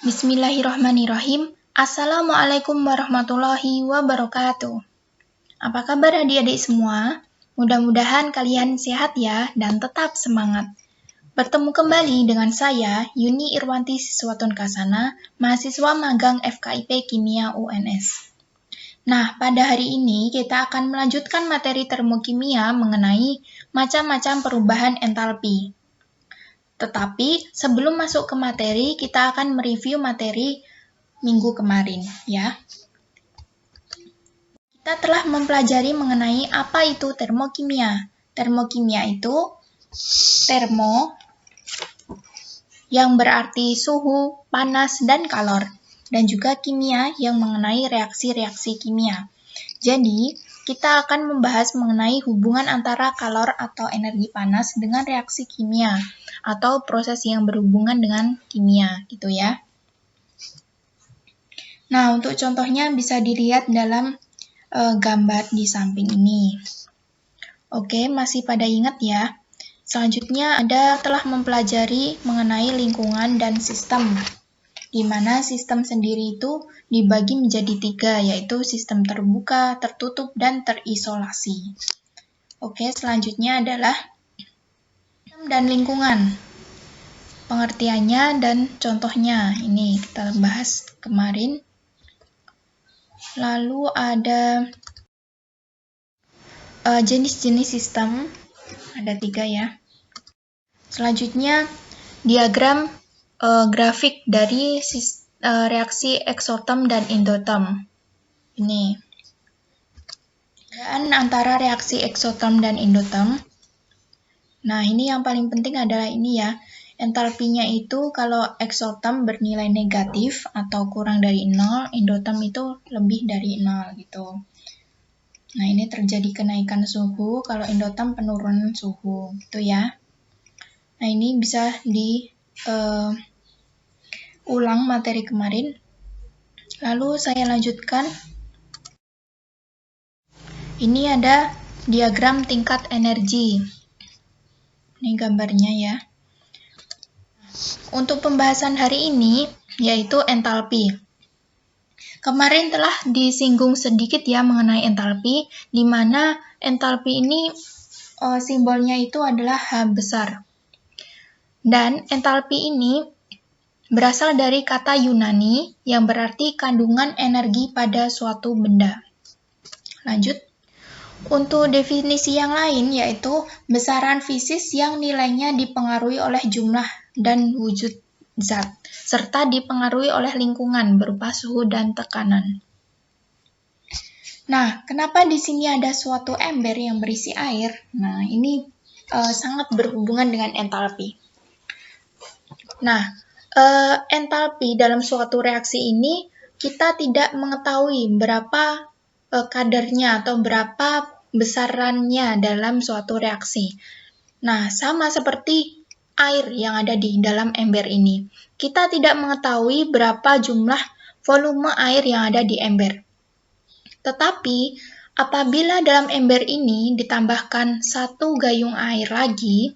Bismillahirrahmanirrahim. Assalamualaikum warahmatullahi wabarakatuh. Apa kabar adik-adik semua? Mudah-mudahan kalian sehat ya dan tetap semangat. Bertemu kembali dengan saya, Yuni Irwanti Siswatun Kasana, mahasiswa magang FKIP Kimia UNS. Nah, pada hari ini kita akan melanjutkan materi termokimia mengenai macam-macam perubahan entalpi. Tetapi sebelum masuk ke materi, kita akan mereview materi minggu kemarin, ya. Kita telah mempelajari mengenai apa itu termokimia. Termokimia itu termo yang berarti suhu, panas, dan kalor, dan juga kimia yang mengenai reaksi-reaksi kimia. Jadi, kita akan membahas mengenai hubungan antara kalor atau energi panas dengan reaksi kimia, atau proses yang berhubungan dengan kimia, gitu ya. Nah, untuk contohnya bisa dilihat dalam gambar di samping ini. Oke, masih pada ingat ya? Selanjutnya telah mempelajari mengenai lingkungan dan sistem, di mana sistem sendiri itu dibagi menjadi 3, yaitu sistem terbuka, tertutup, dan terisolasi. Oke, selanjutnya adalah sistem dan lingkungan. Pengertiannya dan contohnya, ini kita bahas kemarin. Lalu ada jenis-jenis sistem, ada 3 ya. Selanjutnya, diagram grafik dari reaksi eksoterm dan endoterm. Ini perbedaan antara reaksi eksoterm dan endoterm. Nah, ini yang paling penting adalah ini ya. Entalpinya itu kalau eksoterm bernilai negatif atau kurang dari 0, endoterm itu lebih dari 0 gitu. Nah, ini terjadi kenaikan suhu, kalau endoterm penurunan suhu gitu ya. Nah, ini bisa ulang materi kemarin. Lalu saya lanjutkan. Ini ada diagram tingkat energi. Ini gambarnya ya. Untuk pembahasan hari ini yaitu entalpi. Kemarin telah disinggung sedikit ya mengenai entalpi, di mana entalpi ini simbolnya itu adalah H besar. Dan entalpi ini berasal dari kata Yunani yang berarti kandungan energi pada suatu benda. Lanjut. Untuk definisi yang lain yaitu besaran fisis yang nilainya dipengaruhi oleh jumlah dan wujud zat, serta dipengaruhi oleh lingkungan berupa suhu dan tekanan. Nah, kenapa di sini ada suatu ember yang berisi air? Nah, ini sangat berhubungan dengan entalpi. Nah, entalpi dalam suatu reaksi ini kita tidak mengetahui berapa kadarnya atau berapa besarannya dalam suatu reaksi. Nah, sama seperti air yang ada di dalam ember ini. Kita tidak mengetahui berapa jumlah volume air yang ada di ember. Tetapi, apabila dalam ember ini ditambahkan 1 gayung air lagi,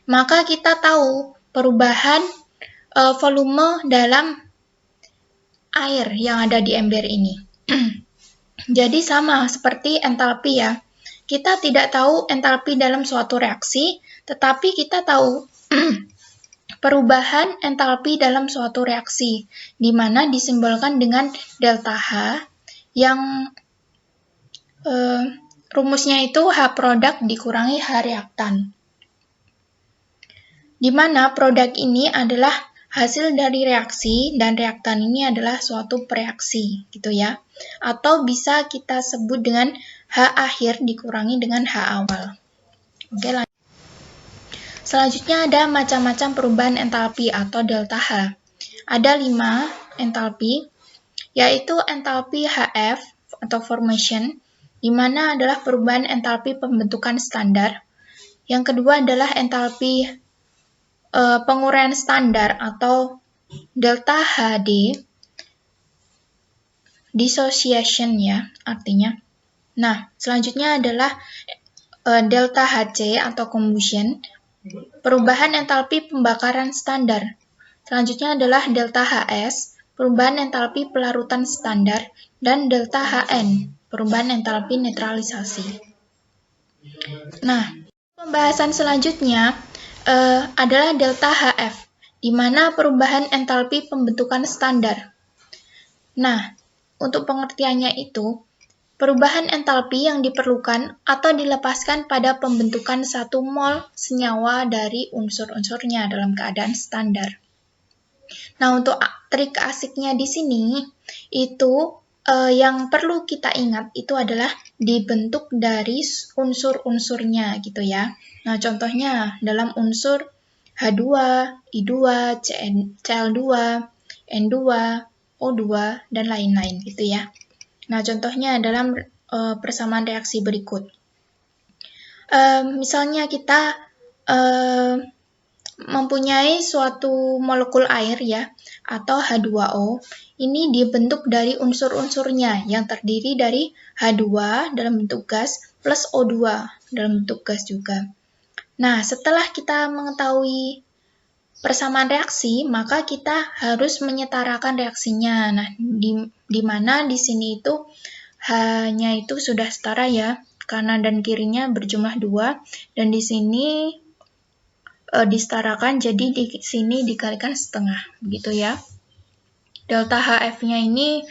maka kita tahu perubahan volume dalam air yang ada di ember ini. Jadi sama seperti entalpi ya. Kita tidak tahu entalpi dalam suatu reaksi, tetapi kita tahu perubahan entalpi dalam suatu reaksi, di mana disimbolkan dengan delta H, yang rumusnya itu H produk dikurangi H reaktan. Di mana produk ini adalah hasil dari reaksi dan reaktan ini adalah suatu pereaksi, gitu ya. Atau bisa kita sebut dengan H akhir dikurangi dengan H awal. Oke, lanjut. Selanjutnya ada macam-macam perubahan entalpi atau delta H. Ada 5 entalpi, yaitu entalpi HF atau formation, di mana adalah perubahan entalpi pembentukan standar. Yang kedua adalah entalpi penguraian standar atau delta HD, dissociation ya artinya. Nah, selanjutnya adalah delta HC atau combustion, perubahan entalpi pembakaran standar. Selanjutnya adalah delta HS, perubahan entalpi pelarutan standar, dan delta HN, perubahan entalpi netralisasi. Nah, pembahasan selanjutnya adalah delta HF, di mana perubahan entalpi pembentukan standar. Nah, untuk pengertiannya itu, perubahan entalpi yang diperlukan atau dilepaskan pada pembentukan 1 mol senyawa dari unsur-unsurnya dalam keadaan standar. Nah, untuk trik asiknya di sini, itu yang perlu kita ingat itu adalah dibentuk dari unsur-unsurnya gitu ya. Nah, contohnya dalam unsur H2, I2, Cl2, N2, O2, dan lain-lain gitu ya. Nah, contohnya dalam persamaan reaksi berikut. Misalnya kita mempunyai suatu molekul air ya, atau H2O, ini dibentuk dari unsur-unsurnya yang terdiri dari H2 dalam bentuk gas plus O2 dalam bentuk gas juga. Nah, setelah kita mengetahui persamaan reaksi, maka kita harus menyetarakan reaksinya. Nah, di mana di sini itu hanya itu sudah setara ya, kanan dan kirinya berjumlah 2, dan di sini disetarakan, jadi di sini dikalikan setengah, begitu ya. Delta HF-nya ini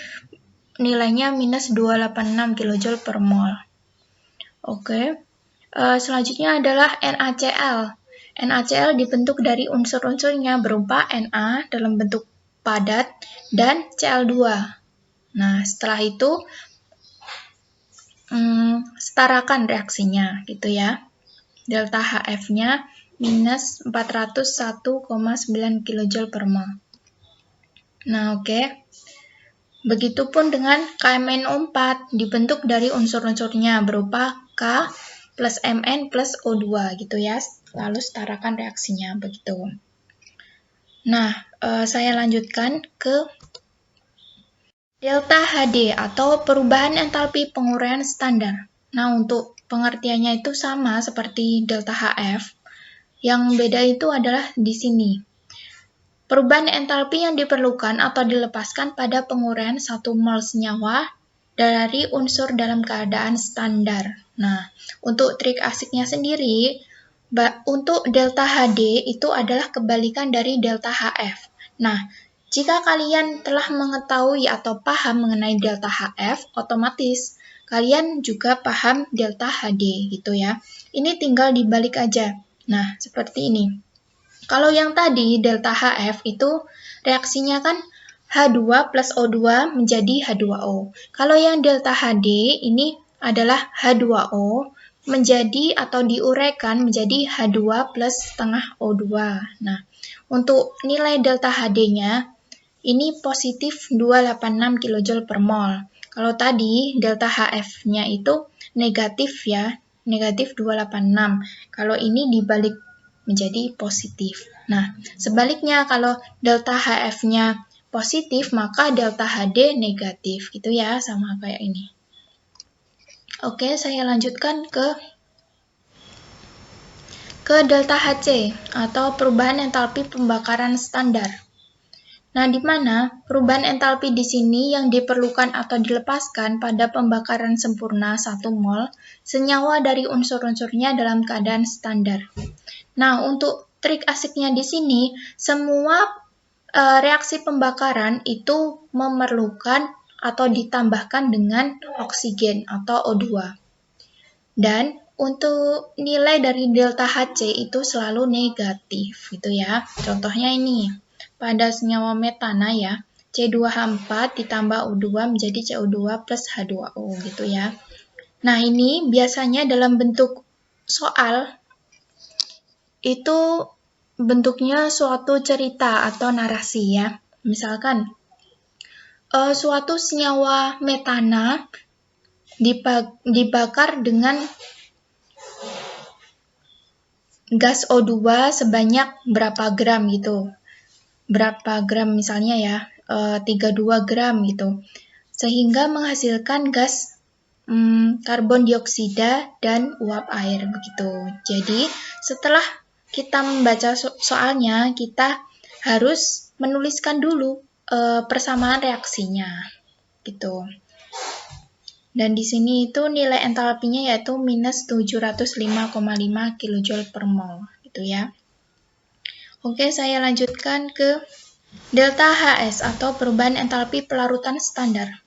nilainya minus 286 kJ per mol. Oke, selanjutnya adalah NaCl. NaCl dibentuk dari unsur-unsurnya berupa Na dalam bentuk padat dan Cl2. Nah, setelah itu setarakan reaksinya gitu ya. Delta HF-nya minus 401,9 kJ per mol. Nah, oke. Begitupun dengan KMnO4 dibentuk dari unsur-unsurnya berupa K plus Mn plus O2 gitu ya. Lalu setarakan reaksinya begitu. Nah, saya lanjutkan ke delta HD atau perubahan entalpi penguraian standar. Nah, untuk pengertiannya itu sama seperti delta HF. Yang beda itu adalah di sini. Perubahan entalpi yang diperlukan atau dilepaskan pada penguraian 1 mol senyawa dari unsur dalam keadaan standar. Nah, untuk trik asiknya sendiri, untuk delta HD itu adalah kebalikan dari delta HF. Nah, jika kalian telah mengetahui atau paham mengenai delta HF, otomatis kalian juga paham delta HD gitu ya. Ini tinggal dibalik aja. Nah, seperti ini. Kalau yang tadi delta HF itu reaksinya kan H2 plus O2 menjadi H2O. Kalau yang delta HD ini adalah H2O menjadi atau diuraikan menjadi H2 plus setengah O2. Nah, untuk nilai delta HD-nya ini positif 286 kJ per mol. Kalau tadi delta HF-nya itu negatif ya, negatif 286. Kalau ini dibalik menjadi positif. Nah, sebaliknya kalau delta HF-nya positif, maka delta HD negatif. Gitu ya, sama kayak ini. Oke, saya lanjutkan ke delta HC, atau perubahan entalpi pembakaran standar. Nah, di mana perubahan entalpi di sini yang diperlukan atau dilepaskan pada pembakaran sempurna 1 mol senyawa dari unsur-unsurnya dalam keadaan standar. Nah, untuk trik asiknya di sini, semua reaksi pembakaran itu memerlukan atau ditambahkan dengan oksigen atau O2. Dan untuk nilai dari delta HC itu selalu negatif gitu ya. Contohnya ini. Pada senyawa metana ya, C2H4 ditambah O2 menjadi CO2 plus H2O gitu ya. Nah, ini biasanya dalam bentuk soal itu bentuknya suatu cerita atau narasi ya. Misalkan suatu senyawa metana dibakar dengan gas O2 sebanyak berapa gram gitu. Berapa gram misalnya ya, 32 gram gitu. Sehingga menghasilkan gas karbon dioksida dan uap air begitu. Jadi, setelah kita membaca soalnya, kita harus menuliskan dulu persamaan reaksinya, gitu. Dan di sini itu nilai entalpinya yaitu minus 705,5 kJ per mol, gitu ya. Oke, saya lanjutkan ke delta HS atau perubahan entalpi pelarutan standar.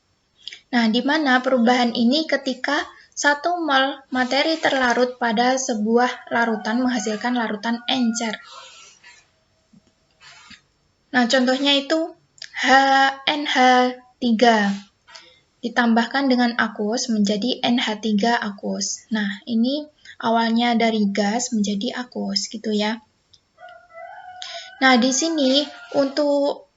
Nah, di mana perubahan ini ketika 1 mol materi terlarut pada sebuah larutan menghasilkan larutan encer. Nah, contohnya itu NH3 ditambahkan dengan aqueous menjadi NH3 aqueous. Nah, ini awalnya dari gas menjadi aqueous gitu ya. Nah, di sini untuk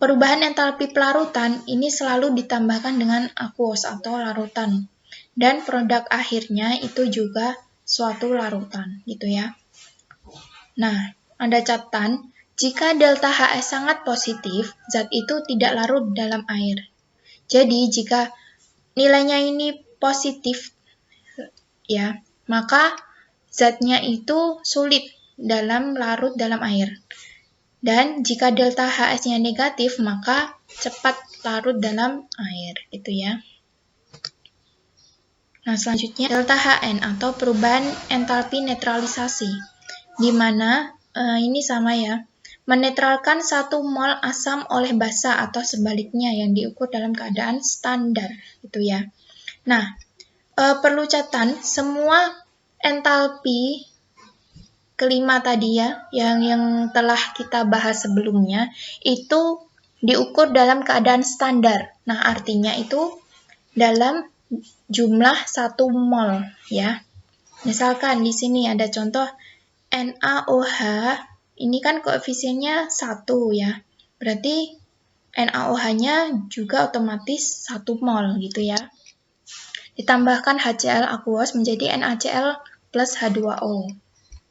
perubahan entalpi pelarutan ini selalu ditambahkan dengan aqueous atau larutan. Dan produk akhirnya itu juga suatu larutan gitu ya. Nah, ada catatan, jika delta HS sangat positif, zat itu tidak larut dalam air. Jadi, jika nilainya ini positif, ya, maka zatnya itu sulit larut dalam air. Dan jika delta HS-nya negatif, maka cepat larut dalam air, gitu ya. Nah, selanjutnya delta HN atau perubahan entalpi netralisasi, di mana ini sama ya, menetralkan 1 mol asam oleh basa atau sebaliknya yang diukur dalam keadaan standar, gitu ya. Nah, perlu catatan, semua entalpi kelima tadi ya, yang telah kita bahas sebelumnya, itu diukur dalam keadaan standar. Nah, artinya itu dalam jumlah 1 mol ya. Misalkan di sini ada contoh NaOH, ini kan koefisiennya 1 ya. Berarti NaOH-nya juga otomatis 1 mol gitu ya. Ditambahkan HCl aqueous menjadi NaCl plus H2O.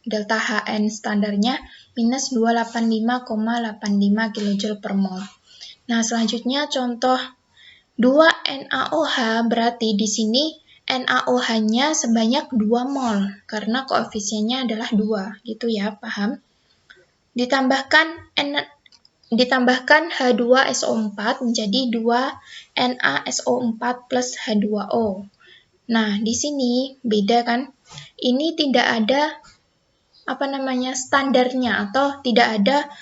Delta HN standarnya minus 285,85 kJ per mol. Nah, selanjutnya contoh 2 NaOH, berarti di sini NaOH-nya sebanyak 2 mol, karena koefisiennya adalah 2, gitu ya, paham? Ditambahkan H2SO4 menjadi 2 NaSO4 plus H2O. Nah, di sini beda kan? Ini tidak ada standarnya atau tidak ada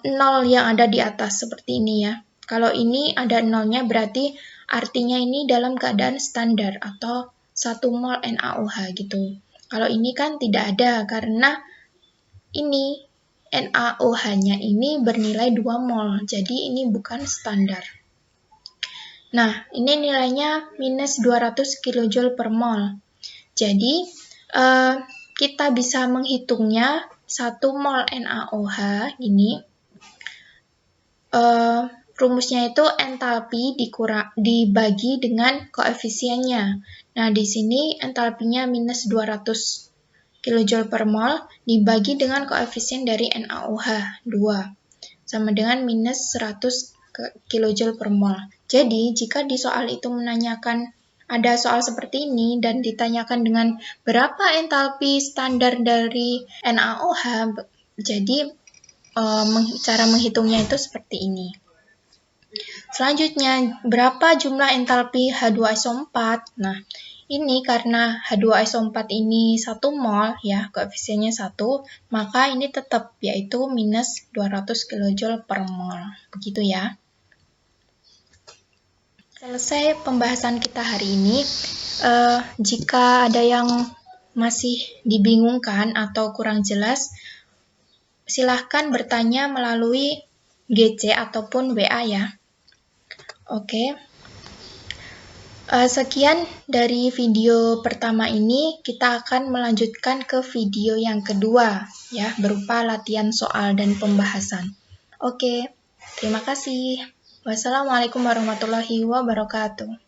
nol yang ada di atas seperti ini ya. Kalau ini ada nolnya berarti artinya ini dalam keadaan standar atau 1 mol NaOH gitu. Kalau ini kan tidak ada karena ini NaOH-nya ini bernilai 2 mol, jadi ini bukan standar. Nah, ini nilainya minus 200 kJ per mol. Jadi, kita bisa menghitungnya 1 mol NaOH ini, rumusnya itu entalpi dibagi dengan koefisiennya. Nah, di sini entalpinya minus 200 kJ per mol dibagi dengan koefisien dari NaOH 2 sama dengan minus 100 kJ per mol. Jadi, jika di soal itu menanyakan ada soal seperti ini dan ditanyakan dengan berapa entalpi standar dari NaOH, jadi cara menghitungnya itu seperti ini. Selanjutnya, berapa jumlah entalpi H2SO4? Nah, ini karena H2SO4 ini 1 mol ya, koefisiennya 1, maka ini tetap yaitu minus 200 kJ per mol. Begitu ya. Selesai pembahasan kita hari ini. Jika ada yang masih dibingungkan atau kurang jelas, silahkan bertanya melalui GC ataupun WA ya. Oke. Sekian dari video pertama ini, kita akan melanjutkan ke video yang kedua ya, berupa latihan soal dan pembahasan. Oke, terima kasih. Wassalamualaikum warahmatullahi wabarakatuh.